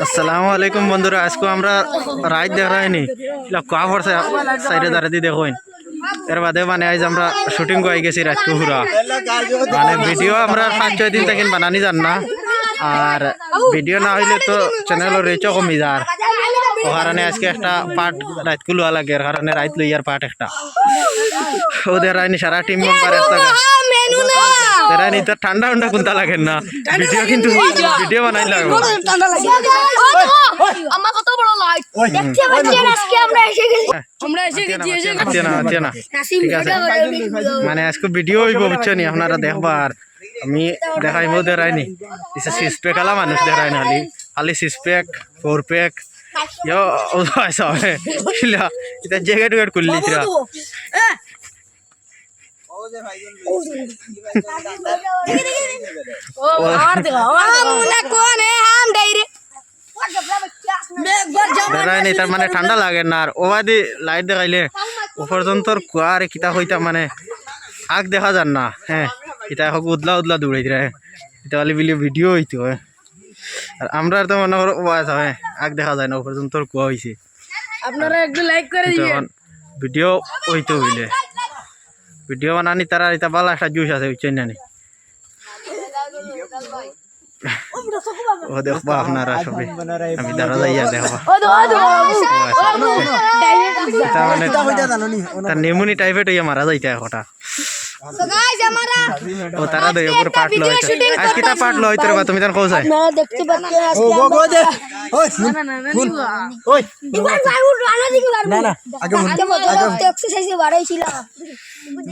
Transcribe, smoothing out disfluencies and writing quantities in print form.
আসসালামু আলাইকুম বন্ধুরা, আজকে আমরা রাইড দেখাইনি কা পড়ছে সাইডে দাঁড়াতে দেখুন। এর বাদে মানে আজ আমরা শুটিং করে গেছি রাতকে পুরা, মানে ভিডিও আমরা 5-6 দিন থেকে বানানি যান না, আর ভিডিও না হইলে তো চ্যানেলের রিচও কমি যার। ও কারণে আজকে একটা পার্ট রাতকে লওয়া লাগে, এর কারণে রাত লইয়ার পার্ট একটা ওদের আইনি সারা টিম মেম্বার একটা রাইনি। তো ঠান্ডা ঠান্ডা কোনটা লাগেন না, ভিডিও কিন্তু ভিডিও বানাই লাগবে। আমার কত বড় লাইট দেখতে পাচ্ছেন, আজকে আমরা এসে গেছি ঠিক আছে, মানে আজকে ভিডিও হইব বুঝছেন, আপনারা দেখবার। আমি দেখাইব দেখাইনি সিক্স প্যাক আলা মানুষ দেখাই না, খালি খালি 6 প্যাক 4 প্যাক এটা জ্যাকেট ওয়েট করলি দেখাইনি। তার মানে ঠান্ডা লাগে না, আর ওবাদি লাইট দেখাইলে ও পর্যন্ত কুয়ার কিতা হইতা মানে আগ দেখা যান না। হ্যাঁ, এটা হোক উদলা উদলা দৌড়াই দিলে এটা খালি বিলি ভিডিও হইতে হয়। আর আমরা তো মনে করো ওয়াজ হয় আগ দেখা যায় না, ও পর্যন্ত কুয়া হয়েছে। আপনারা একটু লাইক করে দিবেন। ভিডিও হইতে হইলে ভিডিও বানানি তারা এটা ভালো একটা জুস আছে বুঝছেন না। ও দেখবা আপনারা সবাই, আমি দাঁড়া যাইয়া দেখবা তার নেমুনি টাইফয়েড হইয়া মারা যাইতে একটা। ও তারা দই উপর পাট লয়, আজ কিতা পাট লয় তোর বা তুমি জান কও চাই আপনারা দেখতে পাচ্ছেন আজকে না না আগে এক্সারসাইজে বাড়াইছিলাম।